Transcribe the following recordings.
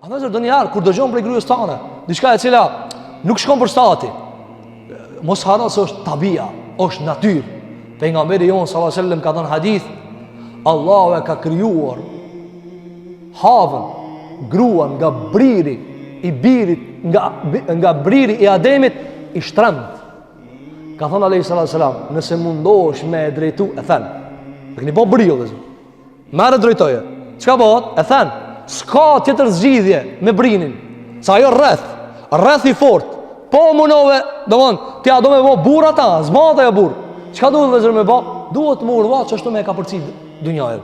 Andaj do një herë kur dëgjon prej gruas tane diçka e cila nuk shkon për stati, mos harro se është tabia, është natyrë. Pejgamberi jon sallallahu alajhi wasallam ka thënë hadith, Allahu e ka krijuar havën, gruan nga briri i birit, nga briri i Ademit i shtremt. Ka thënë alayhi sallallahu alajhi wasallam, nëse mundohesh me e drejtu, e thën. E keni po brill dhe merë drejtoje. Çka bëhet? E thën. S'ka tjetër zgjidhje me brinin. Sa ajo rreth i fort. Po munove, domthon, ti a do me bë burr ata, zmata ajo burr. Çka duhet vëzër me bë? Duhet më urdhat çashtu me ka përcit dunjën.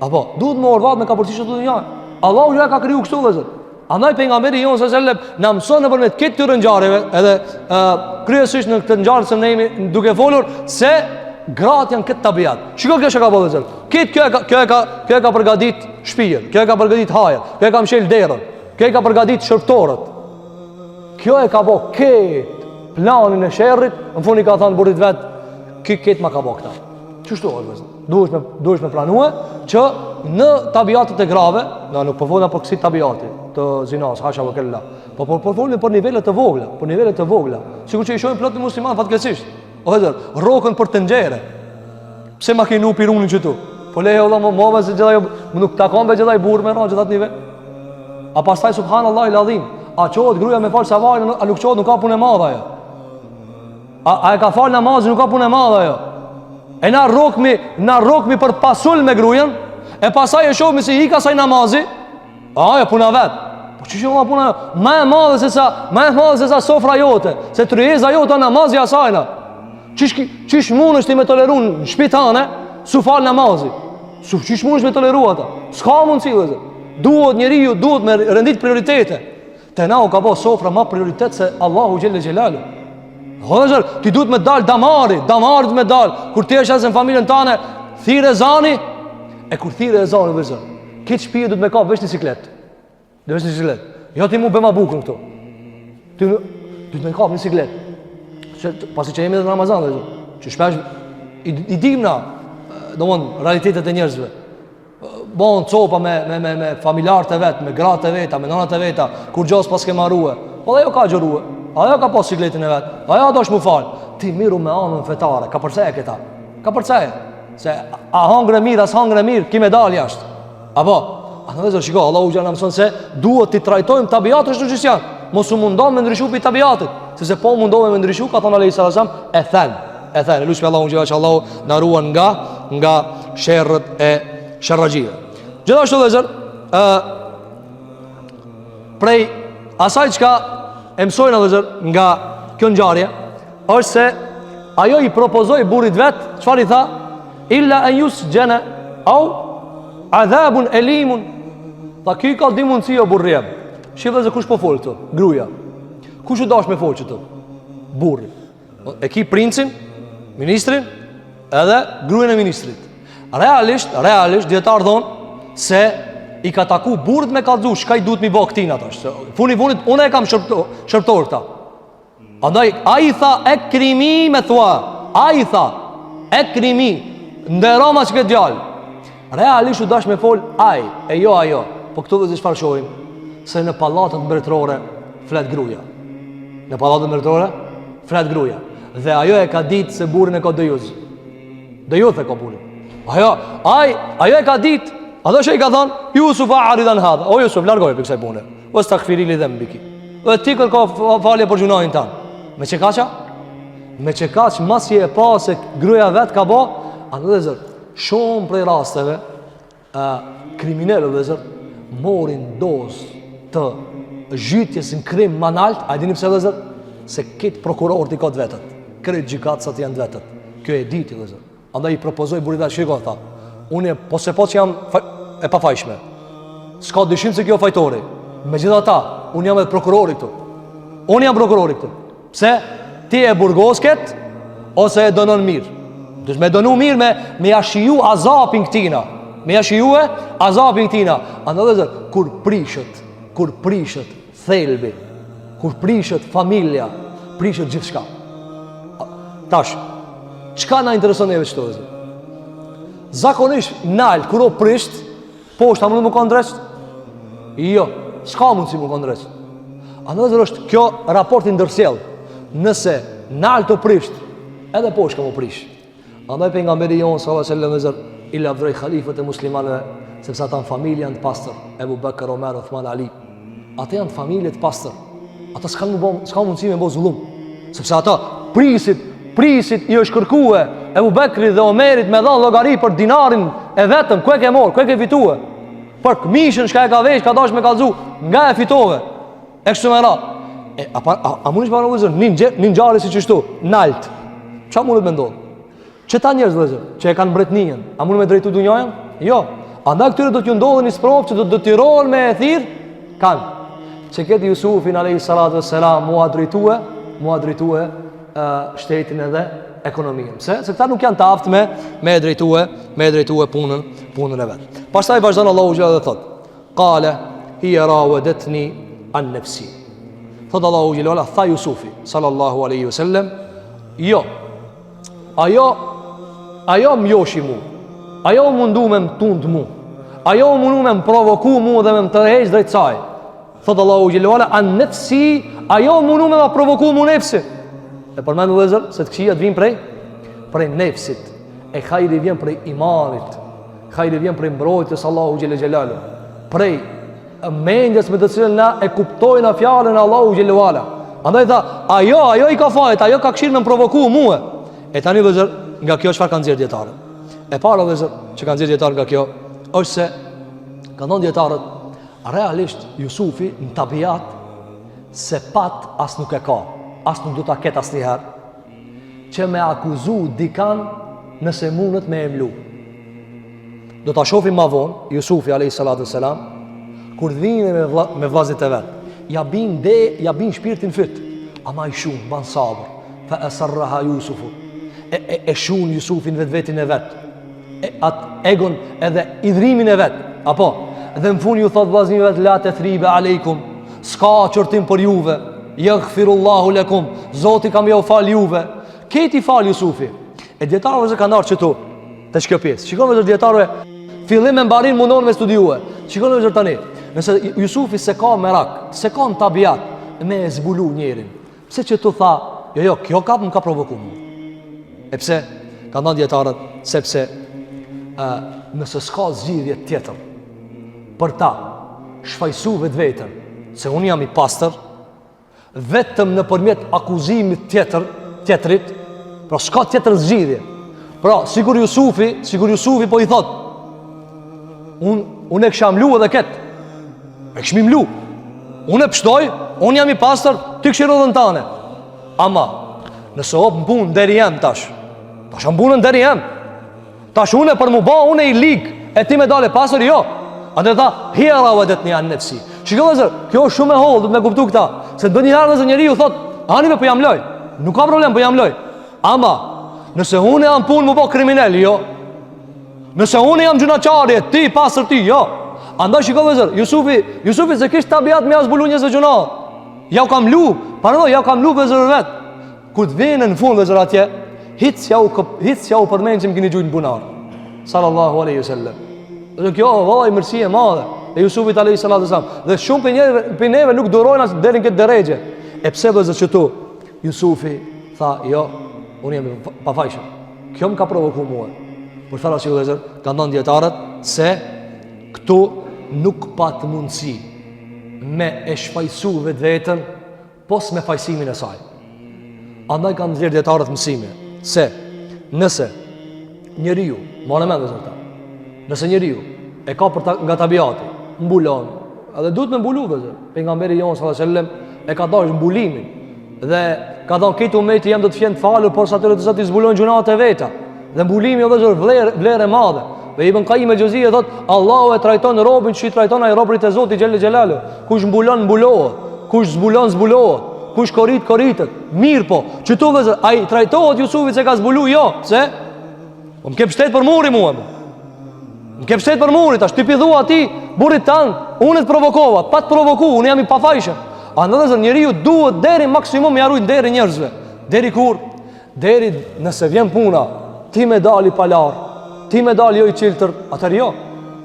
Apo, duhet më urdhat me ka përcit çashtu dunjën. Allahu ja ka kriju kështu vëzër. Andaj pejgamberi jon sallallahu alajhi wasallam na mëson nëpërmjet këtyre ngjarjeve, edhe kryesisht në këtë ngjarje që ne jemi duke folur se gratë janë këtë tabiat. Shiko kjo që ka bëllë zërë. Kjo e ka përgadit shpijen, kjo e ka përgadit hajer, kjo e ka mshel derën, kjo e ka përgadit shërptorët. Kjo e ka bo këtë planin e sherrit, në funi ka thënë burit vetë, këtë ma ka bo këta. Qështu është vëzë? Duhesh me planue që në tabiatët e grave, na nuk përfolna për kësi tabiati të zinas, hasha vë kella, po përfolna për nivellet të vogla, sikur që i shojnë plot të musliman fatkeqësisht. O hëzër, rokën për të nxere. Pse ma kinu pirunin qëtu? Po leje Allah më move se gjithaj, nuk takon be gjithaj burë me ra gjithat nivel. A pastaj subhanallah i ladhim, a qohet gruja me falë savajnë, a nuk qohet nuk ka punë e madha jo. A e ka falë namazin, nuk ka punë e madha jo. E na rokmi për pasul me grujen, e pasaj e shohmi si hika saj namazi, ajo puna vetë. Po që shumë puna jo? Ma e madhe se sa sofra jote, se tryeza jote namazi asajna. Qish mund është ti me toleru në shpitane, su falë namazi. Qish mund është me toleru ata? Ska mund si dhe. Duhet njeriu, duhet me rendit prioritete. Te na u ka po sofra ma prioritet se Allahu Gjelle Gjelalu. Hodër, ti duhet me dal damarit me dal. Kur ti është asë në familjen tane, thire zani, e kur thire zani, vëzër, këtë shpije duhet me ka vesh një siklet. Dhe vesh një siklet. Jo ti mu bëma bukën këto. Ti duhet me ka një siklet. Pasi që jemi dhe në Ramazan dhe që shpesh i dim na do mund realitetet e njerëzve, bon copa me familjarët e vetë, me gratë e veta, me nanat e veta, kur gjos pas ke marrue, po dhe jo ka gjërue, ajo ka pas sikletin e vetë, ajo do është mu falë, ti miru me anën fetare, ka përceje këta, ka përceje, se a hangre mirë, as hangre mirë, ki me dal jashtë, apo, a në vezër shiko, Allah u gjanë në mëson se duhet ti trajtojmë tabiatë është në gjisjanë, mos u mundon me ndryshu pi tabiatit, se po mundon me ndryshu, ka thonë Alejhi Salazam, e thënë, lusë për Allah unë gjitha që Allah në ruan nga sherrët e sherragjive. Gjithashtu dhe zër, prej asaj qka e mësojnë dhe zër nga kjo ngjarje, është se ajo i propozoi burit vetë, çfarë i tha? Illa an yusjana au adhabun elimun. Tha ky ka di mundësi o burrjem. Shifë dhe kush po folë këtu? Gruja. Kush u dash me folë qëtu? Burri. E ki princin, ministrin, edhe grujen e ministrit. Realisht, djetarë thonë se i ka taku burrit me kallëzu, shka i duhet mi bo këtina tash. Funit, une e kam shërptor këta. Andaj, a i tha e krimi me thua. A i tha e krimi, nderoma që këtë gjallë. Realisht u dash me folë aj, e jo ajo. Po këtu dhe zishfar shojmë, se në pallatët mbretërore flet gruja. Në pallatët mbretërore flet gruja. Dhe ajo e ka ditë se burin e ka dëjuz. Dëjuz e ka burin. Ajo e ka ditë. Ato që i ka thonë, Jusuf a aridan hadha. O Jusuf, largoj për kësaj pune. O së takfirili dhe mbiki. Dhe ti kërko falje për gjunahin tanë. Me që kaqa? Me që kaq, mas je e pa se gruja vetë ka bo, anë dhe zërë, shumë prej rasteve, kriminellë dhe zërë, morin dozë të zhytjes në krim manalt, a i dini pse dhe zërë? Se kitë prokuror t'i ka të vetët. Kretë gjikatë sa t'janë të vetët. Kjo e diti dhe zërë. Andaj i propozoj burita shiko tha. Unë po se po që jam e pafajshme. S'ka dyshim se kjo fajtori. Me gjitha ta, unë jam edhe prokurori këtu. Unë jam prokurori këtu. Pse? Ti e burgosket, ose e dënon mirë. Dush me dënu mirë me jashiju azapin këtina. Me jashiju e azapin këtina. Andaj dhe zërë, kur prishët thelbi, kur prishët familja, prishët gjithë shka. Tash, qka na intereson neve qëto dhe zërë? Zakonisht nalë, kër o prisht, po është ta më në më kanë dresht? Jo, s'ka mundësi më kondres. Andaj është kjo raport i ndërsjell. Nëse nalt të prisht, edhe poshtë ka më prish. Andaj pejgamberi jon sallallahu alaihi wasallam i lavdroi khalifët e muslimanëve, sepse ata në familje janë të pastër, Ebu Bekër, Omer, Uthman, Ali. Ata janë familje të pastër. Ata s'ka mundësi me bë zullum, sepse ata prisit i është kërkue Ebu Bekrit dhe Omerit me dhënë llogari për dinarin e vetëm, ku e ke marr, ku e ke fitue. Për këmishën shka e ka vesh, ka dash me kallzu, nga e fitove. E kështu me radhë. A mundesh para vëzër, një ngjarje siç ashtu, nalt. Çfarë mundet me ndodh? Çeta njerëz vëzër, që e kanë mbretënin, a mund me drejtu dunjën? Jo. Andaj këtyre do t'ju ndodhen një sprov që do të tirohen me e thirr, kanë. Që këtë Jusufin alayhi salatu wassalam mua drejtue shtetin edhe ekonominë. Se këta nuk janë të aftë me drejtue punën e vet. Pastaj vazhdon Allahu xhallahu dhe thot: "Qala hiya rawadatni an nafsi." Thot Allahu xhallahu tha Jusufi sallallahu alaihi wasallam, jo. Ajo më joshi mu. Ajo mundu me më tund mu. Ajo mundu me më provoku mu dhe me më tërheq drejt saj. Thot Allahu xhallahu an nafsi, ajo mundu me më provoku mu nefsi. E përmendu vëllezër se të këqijat vijnë prej nefsit. E hajri vjen prej imanit. Hajri vjen prej mbrojtjes Allahu xhallahu. Prej mendjes me të cilën na e kuptojnë fjalën e Allahu xhallahu ala. Andaj tha, ajo i ka fajt, ajo ka këshirë me më provoku mua. E tani vëllezër, nga kjo çfarë kanë nxjerrë dietarët? E para vëllezër që kanë nxjerrë dietarët nga kjo është se kanë thënë dietarët, realisht Jusufi në tabiat se pat as nuk e ka. As nuk do ta ketë asnjëherë që me akuzu dikan nëse mundet me emlu. Do ta shohim më vonë Jusufi alayhi salatu wassalam kur dhinë me vllazit e vet. Ja bin shpirtin fyt, ama i shumë ban sabër. Fa asarraha Yusufu. E shun Jusufin vetin e vet. Atë egon edhe idhrimin e vet. Apo dhe në fund ju thot vllaznive vet la tathriba aleikum. S'ka çortim për juve. Yaghfirullahu lakum. Zoti kam jau fal juve. Këti fal Jusufi. E dietarëve që kanë ardhur këtu te kjo pjesë. Shikoni vetë dietarëve fillim me mbarim mundon me studiue. Shikoni vetë tani. Nëse Jusufi se ka merak, se ka në tabiat me e zbulu njerin. Pse që tu tha, jo, kjo kap më ka provoku mu. E pse? Ka ndonë djetarët, sepse nëse s'ka zgjidhje tjetër për ta shfajsu vetën, se unë jam i pastër, vetëm në përmjet akuzimit tjetërit, pra s'ka tjetër zgjidhje. Pra, sigur Jusufi po i thot, unë e kësha mlu edhe ketë, e këshmi mlu, unë e pështoj, unë jam i pastër, ty këshirë dhe në tane. Ama, nëse opë më punë deri jem tash më punën deri jem, tash unë e për mu ba, unë e i ligë, e ti me dale pastër, jo. A të tha, hjera vëdet një anë nefsi. Shiko dhe zërë, kjo është shumë e hollë, du të me kuptu këta, se do një herë dhe zë njeri ju thot, anive për jam loj, nuk ka problem për jam loj. Ama, nëse unë e jam punë mu ba kriminell, jo. Nëse unë jam gjunaqarje, ti, pasër ti, jo. Andaj shiko vëzër, Jusufi se kishtë tabiat me asbulu njëzve gjuna. Ja u kam lu, parëdoj, ja u kam lu vëzër vetë. Këtë vene në fund vëzër atje, hitës ja u përmenë që më kini gjujtë në bunar. Sallallahu aleyhi sallam. Dhe kjo, vëllaj, mërësi e madhe. E Jusufit aleyhi sallatu sallam. Dhe shumë për neve nuk durojnë asë derin këtë deregje. E pse vëzër që tu, Jusufi tha, jo, unë jemi pa fajshëm. Kjo më ka provoku mua. Për thara që vëzër, ka ndonë djetarët, se këtu nuk pat mundësi me e shfajsu vetën pos me fajsimin e saj. Andaj kanë dhirë djetarët mësime se nëse njeriu, ma në mendë zërta, nëse njeriu e ka nga tabiati, mbulon, edhe duhet me mbulu vëzër, pejgamberi jonë s.a.s. e ka dash mbulimin dhe ka danë këtë umeti jem do të fjenë të falur, por sa të rëtësat i zbulon gjunat e veta dhe mbulimi o vëzër vlerë e madhe. Dhe Ibn Qayyim el-Jauziy e thot, Allahu e trajton robën që i trajton ai robrit e Zotit xhel xhelalu. Kush mbulon mbulohet, kush zbulon zbulohet, kush korritet. Mirë po, që tu vëzër, ai trajtohet Jusufit se ka zbulu, jo, pse? Po më ke pështet për muri mua. Më ke pështet për muri, tash ti pidhua ti burrit tan, unë të provokova, pa të provoku, unë jam i pafajshëm. Andaj vëzër, njeriu duhet deri maksimum me harujt deri njerëzve. Deri kur? Deri nëse vjen puna, ti me dali palar. Ti me dalë jo i qiltër, atër jo,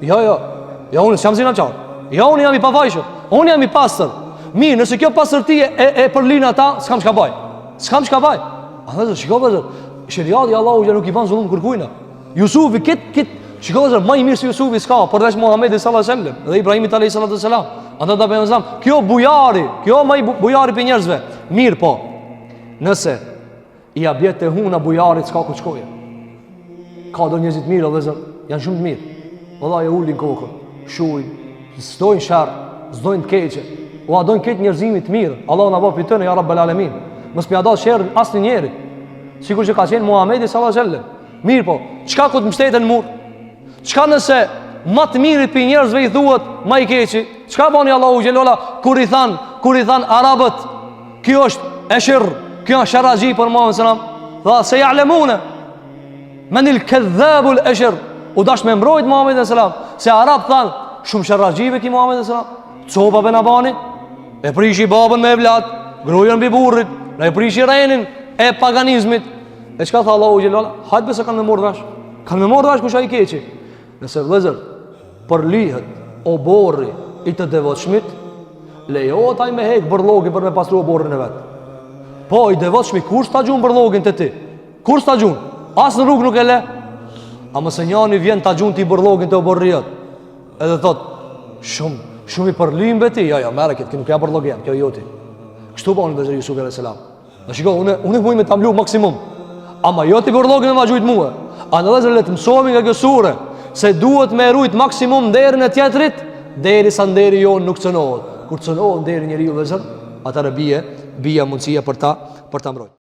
unë s'jam zina qarë, Jo, unë jam i pafajshëm, unë jam i pastër. Mirë, nëse kjo pastërti e përlin ata, s'kam çka baj. S'kam çka baj. A vëzë, shiko vëzë, sheriati Allahu që nuk i ban zullum kërkujna. Jusufi shiko vëzë, më i mirë se Jusufi s'ka, përveç Muhamedit sallallahu alaihi wasallam dhe Ibrahimit alayhi salatu wasalam. Ata da bëjmë zam, kjo bujari, kjo më bujari për njerëzve. Mirë po. Nëse i abjet të huna bujarit s'ka ku shkoje. Ka do njerëzit mirë vëzë, janë shumë të mirë. Vallahi ulin kokën, shujnë, s'dojnë sharr, s'dojnë të keqe. O adojnë këtë njerëzimit mirë. Allah na bëj tënë ya rabbal alamin. Mos më ada sherr asnjë njeri. Sikur që ka qenë Muhamedi sallallahu alaihi wasallam. Mirë po, çka ku të mbështeten mur? Çka nëse më të mirit për njerëzve i thuhet më i keqi? Çka bani Allahu xhelola kur i than arabët, kjo është eshir, kjo është sharaxhi për Muhamedit sallallahu alaihi wasallam. Tha se ya'lamuna man al-kadhdhab al-ashir. U dash me mbrojt Muhamedit sallallahu alaihi wasallam. Se arab than shumë sharaxhive ki Muhamedit sallallahu alaihi wasallam. Copa be na bani. E prishi babën me evlat, grujën mbi burrit, e prishi renin e paganizmit. E çka tha Allahu xhelal? Hajde se kanë me marrë dash. Kanë me marrë dash kush ai keqi. Nëse vëllezër për lihet o borri i të devotshmit, lejohet ai me hek burllogin për me pastruar borrin e vet. Po i devotshmi kur sta gjun burllogin te ti? Kur sta gjun? As në rrugë nuk e le. A mos e njani vjen ta gjun ti burllogin te borriat. Edhe thot shumë i përlim beti, ja, merre këtë, nuk ja burllogin, kjo joti. Kështu bën vezë Yusuf alayhis salam. Do shikoj, unë mund me ta mblu maksimum. Ama jo ti burllogin me gjujt mua. Andaj le të mësohemi nga kjo sure se duhet me rujt maksimum derën e tjetrit derisa deri jon nuk cënohet. Kur cënohet deri njeriu vezë, atëra bie mundësia për ta mbrojtur.